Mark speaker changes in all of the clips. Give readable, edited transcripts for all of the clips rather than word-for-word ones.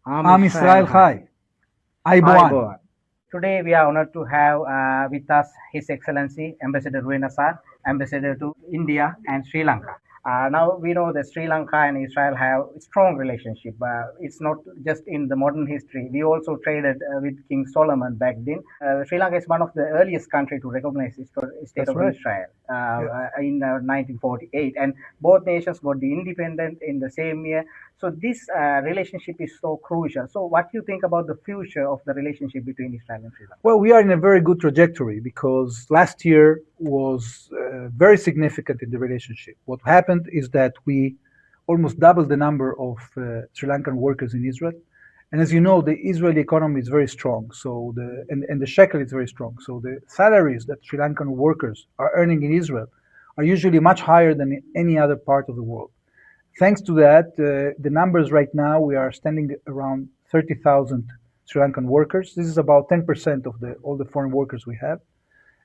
Speaker 1: Am Israel Chai. Aiboan.
Speaker 2: Boa. Today we are honored to have with us His Excellency Ambassador Ruena Sar, Ambassador to India and Sri Lanka. Now we know that Sri Lanka and Israel have a strong relationship. It's not just in the modern history. We also traded with King Solomon back then. Sri Lanka is one of the earliest country to recognize the state
Speaker 1: That's
Speaker 2: of
Speaker 1: right.
Speaker 2: Israel in 1948, and both nations got the independence in the same year. So this relationship is so crucial. So what do you think about the future of the relationship between Israel and Sri Lanka?
Speaker 1: Well, we are in a very good trajectory because last year was very significant in the relationship. What happened is that we almost doubled the number of Sri Lankan workers in Israel. And as you know, the Israeli economy is very strong. So and the shekel is very strong. So the salaries that Sri Lankan workers are earning in Israel are usually much higher than in any other part of the world. Thanks to that, the numbers right now, we are standing around 30,000 Sri Lankan workers. This is about 10% of all the foreign workers we have.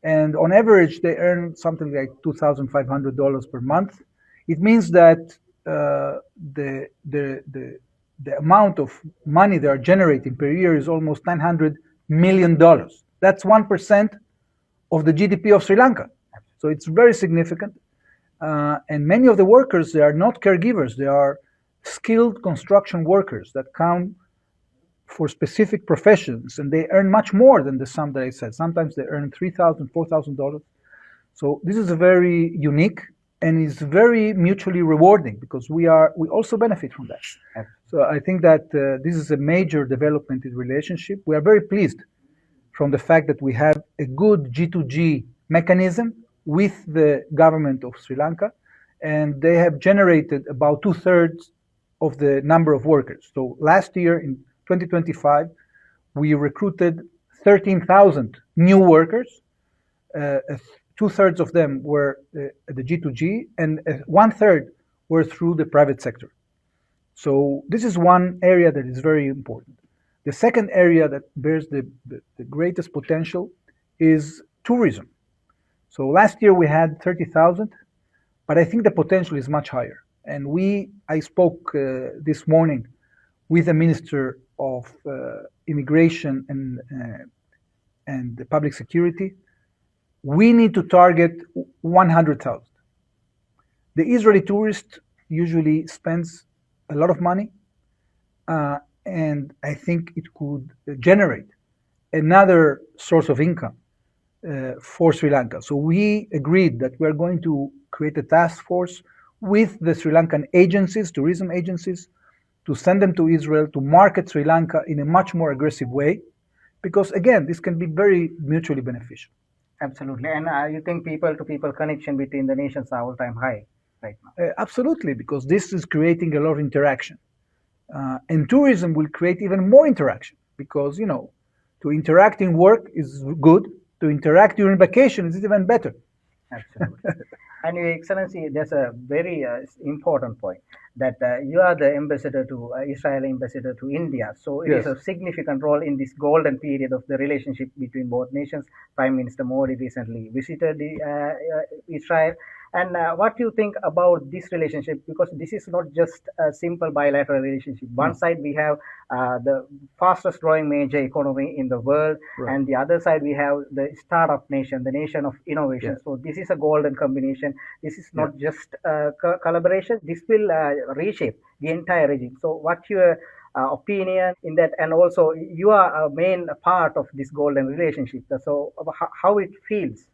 Speaker 1: And on average, they earn something like $2,500 per month. It means that the amount of money they are generating per year is almost $900 million. That's 1% of the GDP of Sri Lanka. So it's very significant. And many of the workers, they are not caregivers. They are skilled construction workers that come for specific professions, and they earn much more than the sum that I said. Sometimes they earn $3,000, $4,000. So this is a very unique and is very mutually rewarding because we also benefit from that. So I think that this is a major development in relationship. We are very pleased from the fact that we have a good G2G mechanism with the government of Sri Lanka, and they have generated about 2/3 of the number of workers. So last year in 2025, we recruited 13,000 new workers. 2/3 of them were the G2G, and 1/3 were through the private sector. So this is one area that is very important. The second area that bears the greatest potential is tourism. So last year we had 30,000, but I think the potential is much higher. And I spoke this morning with the Minister of Immigration and Public Security. We need to target 100,000. The Israeli tourist usually spends a lot of money, and I think it could generate another source of income for Sri Lanka. So we agreed that we're going to create a task force with the Sri Lankan agencies, tourism agencies, to send them to Israel to market Sri Lanka in a much more aggressive way, because again, this can be very mutually beneficial.
Speaker 2: Absolutely. And you think people-to-people connection between the nations are all-time high right now?
Speaker 1: Absolutely, because this is creating a lot of interaction. And tourism will create even more interaction because, to interact in work is good. To interact during vacation is even better.
Speaker 2: Absolutely. And Your Excellency, there's a very important point that you are the ambassador to Israel, ambassador to India. So it is a significant role in this golden period of the relationship between both nations. Prime Minister Modi recently visited Israel. And what do you think about this relationship? Because this is not just a simple bilateral relationship. One side we have the fastest growing major economy in the world, and the other side we have the startup nation, the nation of innovation. So this is a golden combination. This is not just collaboration. This will reshape the entire regime. So what's your opinion in that? And also you are a main part of this golden relationship. So how it feels?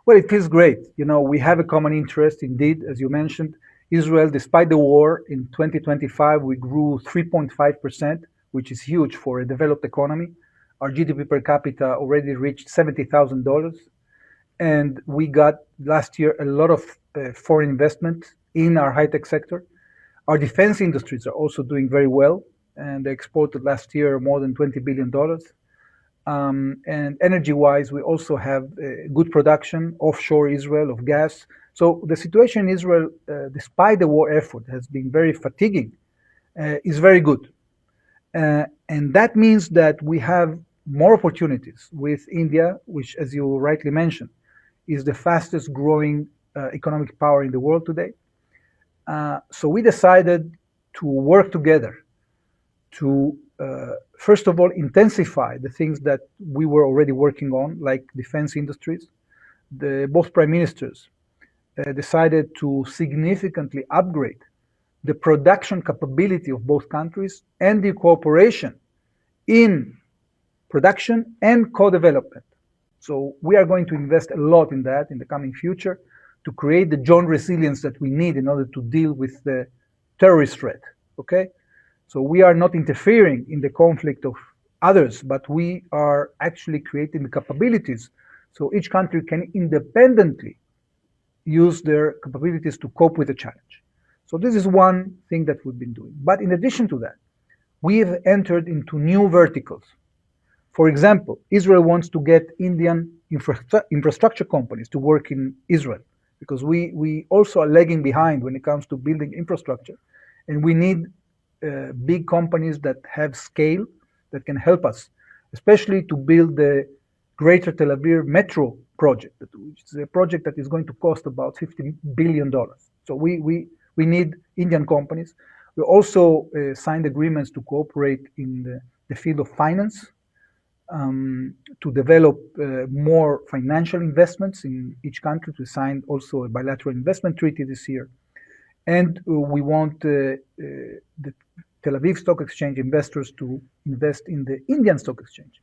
Speaker 1: Well, it feels great. We have a common interest, indeed, as you mentioned. Israel, despite the war, in 2025, we grew 3.5%, which is huge for a developed economy. Our GDP per capita already reached $70,000. And we got last year a lot of foreign investment in our high-tech sector. Our defense industries are also doing very well, and they exported last year more than $20 billion. And energy-wise, we also have good production offshore Israel of gas. So the situation in Israel, despite the war effort, has been very fatiguing, is very good. And that means that we have more opportunities with India, which, as you rightly mentioned, is the fastest growing economic power in the world today. So we decided to work together to first of all, intensify the things that we were already working on, like defense industries. Both prime ministers decided to significantly upgrade the production capability of both countries and the cooperation in production and co-development. So we are going to invest a lot in that in the coming future to create the joint resilience that we need in order to deal with the terrorist threat. Okay, so we are not interfering in the conflict of others, but we are actually creating the capabilities so each country can independently use their capabilities to cope with the challenge. So this is one thing that we've been doing. But in addition to that, we have entered into new verticals. For example, Israel wants to get Indian infrastructure companies to work in Israel because we also are lagging behind when it comes to building infrastructure. And we need big companies that have scale that can help us, especially to build the Greater Tel Aviv Metro project, which is a project that is going to cost about $50 billion. So we need Indian companies. We also signed agreements to cooperate in the field of finance, to develop more financial investments in each country. We signed also a bilateral investment treaty this year. And we want the Tel Aviv Stock Exchange investors to invest in the Indian Stock Exchange.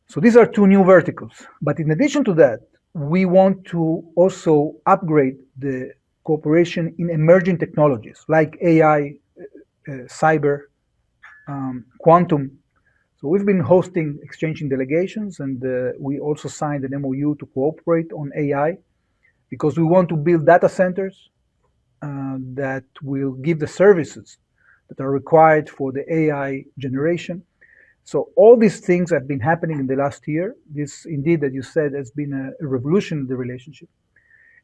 Speaker 1: So these are two new verticals. But in addition to that, we want to also upgrade the cooperation in emerging technologies like AI, cyber, quantum. So we've been hosting exchanging delegations, and we also signed an MOU to cooperate on AI because we want to build data centers that will give the services that are required for the AI generation. So all these things have been happening in the last year. This, indeed, as you said, has been a revolution in the relationship.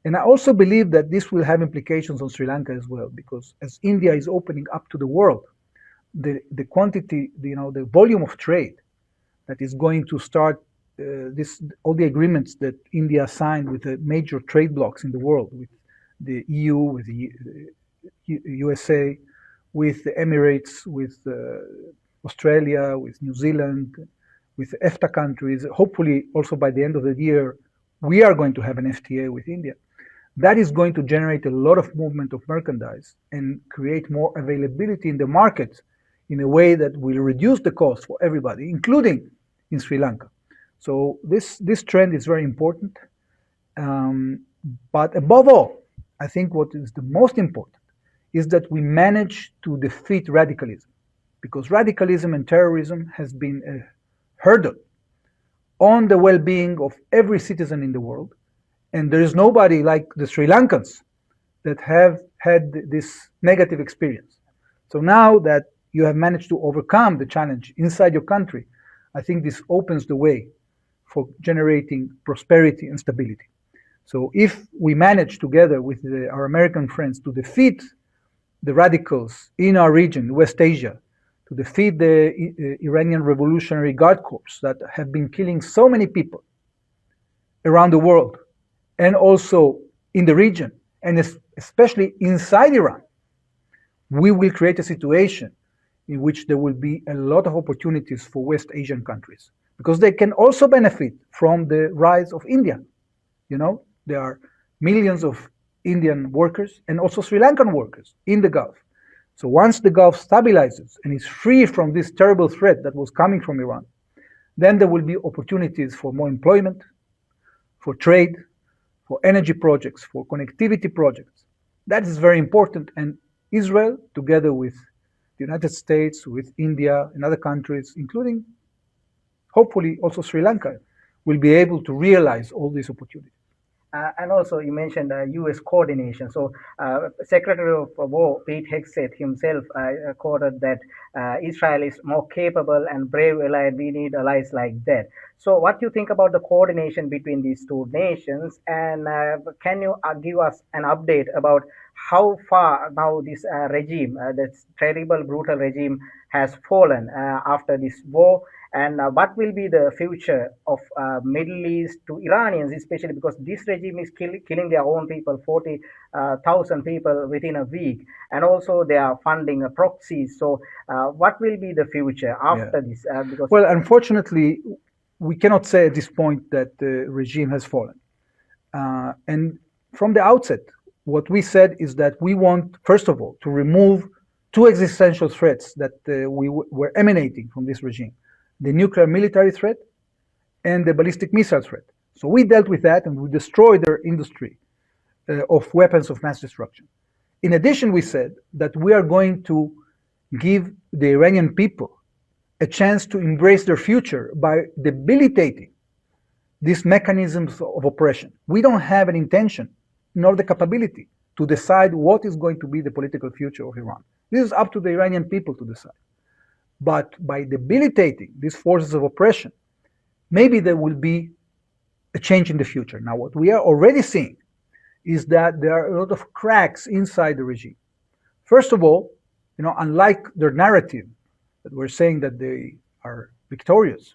Speaker 1: And I also believe that this will have implications on Sri Lanka as well, because as India is opening up to the world, the quantity, the volume of trade that is going to start, all the agreements that India signed with the major trade blocs in the world, with the EU, with the USA, with the Emirates, with Australia, with New Zealand, with EFTA countries. Hopefully, also by the end of the year, we are going to have an FTA with India. That is going to generate a lot of movement of merchandise and create more availability in the market in a way that will reduce the cost for everybody, including in Sri Lanka. So this trend is very important. But above all, I think what is the most important is that we manage to defeat radicalism, because radicalism and terrorism has been a hurdle on the well-being of every citizen in the world. And there is nobody like the Sri Lankans that have had this negative experience. So now that you have managed to overcome the challenge inside your country, I think this opens the way for generating prosperity and stability. So if we manage together with our American friends to defeat the radicals in our region, West Asia, to defeat the Iranian Revolutionary Guard Corps that have been killing so many people around the world, and also in the region, and especially inside Iran, we will create a situation in which there will be a lot of opportunities for West Asian countries, because they can also benefit from the rise of India. There are millions of Indian workers and also Sri Lankan workers in the Gulf. So once the Gulf stabilizes and is free from this terrible threat that was coming from Iran, then there will be opportunities for more employment, for trade, for energy projects, for connectivity projects. That is very important. And Israel, together with the United States, with India and other countries, including hopefully also Sri Lanka, will be able to realize all these opportunities.
Speaker 2: And also, you mentioned U.S. coordination. So, Secretary of War Pete Hegseth himself quoted that Israel is more capable and brave ally, and we need allies like that. So, what do you think about the coordination between these two nations? And can you give us an update about how far now this regime, this terrible, brutal regime, has fallen after this war, and what will be the future of Middle East to Iranians, especially because this regime is killing their own people, 40,000 people within a week, and also they are funding proxies. So, what will be the future after this? Because
Speaker 1: Well, unfortunately, we cannot say at this point that the regime has fallen. And from the outset, what we said is that we want, first of all, to remove two existential threats that were emanating from this regime: the nuclear military threat and the ballistic missile threat. So we dealt with that and we destroyed their industry of weapons of mass destruction. In addition, we said that we are going to give the Iranian people a chance to embrace their future by debilitating these mechanisms of oppression. We don't have an intention nor the capability to decide what is going to be the political future of Iran. This is up to the Iranian people to decide. But by debilitating these forces of oppression, maybe there will be a change in the future. Now, what we are already seeing is that there are a lot of cracks inside the regime. First of all, unlike their narrative that we're saying that they are victorious,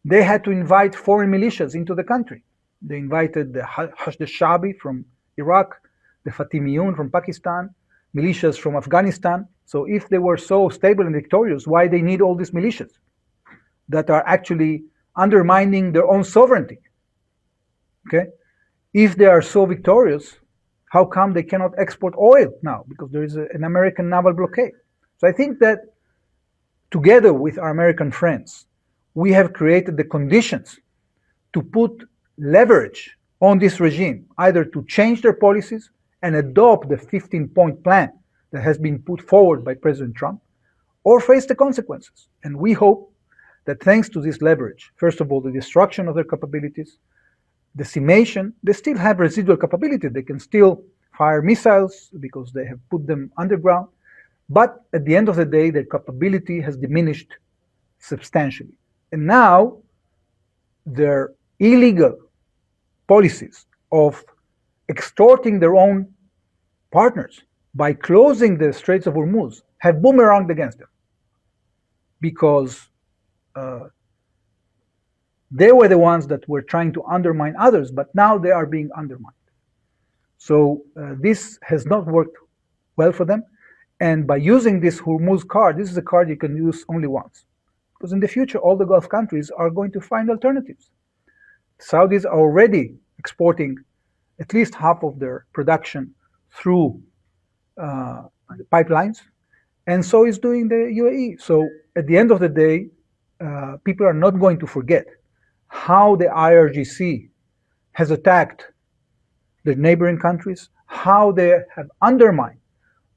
Speaker 1: they had to invite foreign militias into the country. They invited the Hashd al-Shabi from Iraq, the Fatimiyun from Pakistan, militias from Afghanistan. So if they were so stable and victorious, why they need all these militias that are actually undermining their own sovereignty? Okay? If they are so victorious, how come they cannot export oil now? Because there is an American naval blockade. So I think that together with our American friends, we have created the conditions to put leverage on this regime, either to change their policies and adopt the 15-point plan that has been put forward by President Trump, or face the consequences. And we hope that thanks to this leverage, first of all, the destruction of their capabilities, decimation, they still have residual capability. They can still fire missiles because they have put them underground. But at the end of the day, their capability has diminished substantially. And now their illegal policies of extorting their own partners by closing the Straits of Hormuz have boomeranged against them, because they were the ones that were trying to undermine others, but now they are being undermined. So this has not worked well for them. And by using this Hormuz card, this is a card you can use only once, because in the future, all the Gulf countries are going to find alternatives. Saudis are already exporting at least half of their production through pipelines, and so is doing the UAE. So at the end of the day, people are not going to forget how the IRGC has attacked the neighboring countries, how they have undermined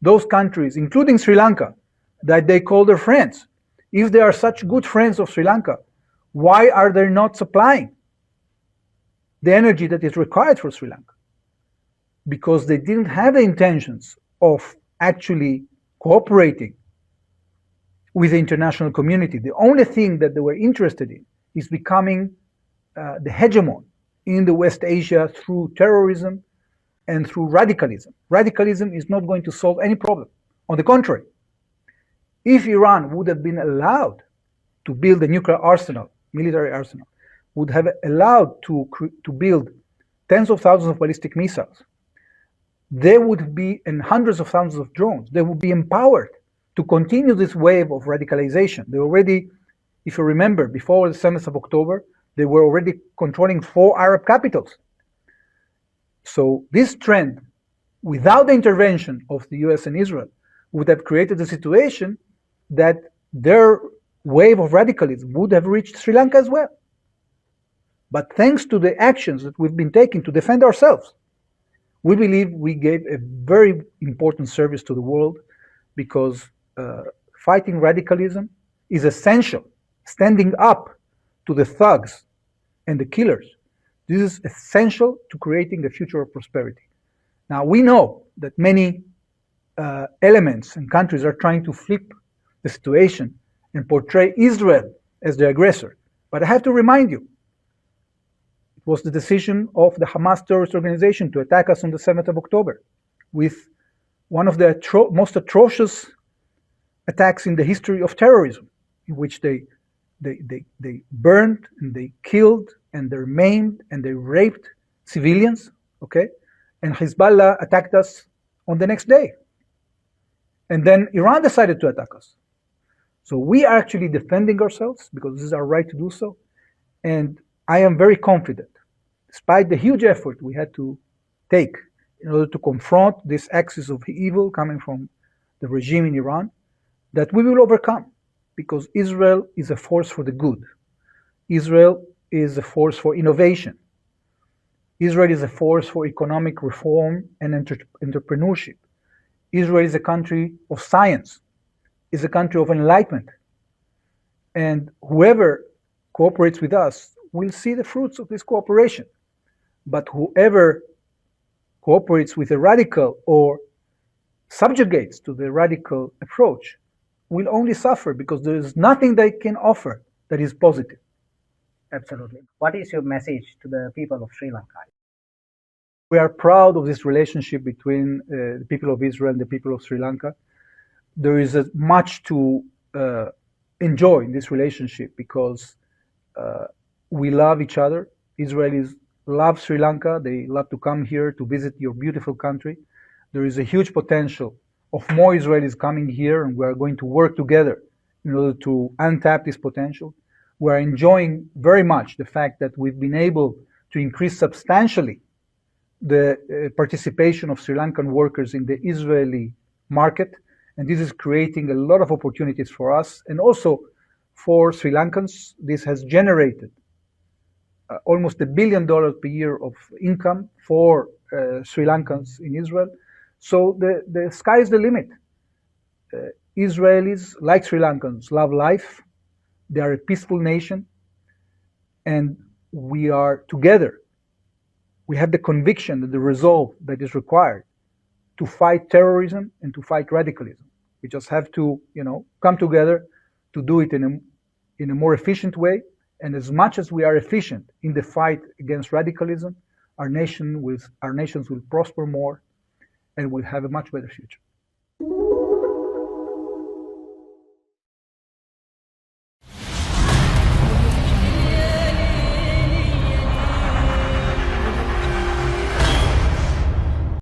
Speaker 1: those countries, including Sri Lanka, that they call their friends. If they are such good friends of Sri Lanka, why are they not supplying the energy that is required for Sri Lanka? Because they didn't have the intentions of actually cooperating with the international community. The only thing that they were interested in is becoming the hegemon in the West Asia through terrorism and through radicalism. Radicalism is not going to solve any problem. On the contrary, if Iran would have been allowed to build a nuclear arsenal, military arsenal, would have allowed to build tens of thousands of ballistic missiles, there would be, and hundreds of thousands of drones, they would be empowered to continue this wave of radicalization. They already, if you remember, before the 7th of October, they were already controlling 4 Arab capitals. So this trend, without the intervention of the US and Israel, would have created a situation that their wave of radicalism would have reached Sri Lanka as well. But thanks to the actions that we've been taking to defend ourselves, we believe we gave a very important service to the world, because fighting radicalism is essential. Standing up to the thugs and the killers, this is essential to creating the future of prosperity. Now, we know that many elements and countries are trying to flip the situation and portray Israel as the aggressor. But I have to remind you, it was the decision of the Hamas terrorist organization to attack us on the 7th of October with one of the most atrocious attacks in the history of terrorism, in which they burned and they killed and they maimed and they raped civilians, okay? And Hezbollah attacked us on the next day. And then Iran decided to attack us. So we are actually defending ourselves because this is our right to do so. And I am very confident, despite the huge effort we had to take in order to confront this axis of evil coming from the regime in Iran, that we will overcome, because Israel is a force for the good. Israel is a force for innovation. Israel is a force for economic reform and entrepreneurship. Israel is a country of science, is a country of enlightenment. And whoever cooperates with us will see the fruits of this cooperation. But whoever cooperates with a radical or subjugates to the radical approach will only suffer, because there is nothing they can offer that is positive.
Speaker 2: Absolutely. What is your message to the people of Sri Lanka?
Speaker 1: We are proud of this relationship between the people of Israel and the people of Sri Lanka. There is much to enjoy in this relationship, because we love each other. Israelis love Sri Lanka. They love to come here to visit your beautiful country. There is a huge potential of more Israelis coming here, and we are going to work together in order to untap this potential. We are enjoying very much the fact that we've been able to increase substantially the participation of Sri Lankan workers in the Israeli market, and this is creating a lot of opportunities for us and also for Sri Lankans. This has generated almost $1 billion per year of income for Sri Lankans in Israel. So the sky is the limit. Israelis, like Sri Lankans, love life. They are a peaceful nation, and we are together. We have the conviction and the resolve that is required to fight terrorism and to fight radicalism. We just have to, come together to do it in a more efficient way. And as much as we are efficient in the fight against radicalism, our nations will prosper more and will have a much better future.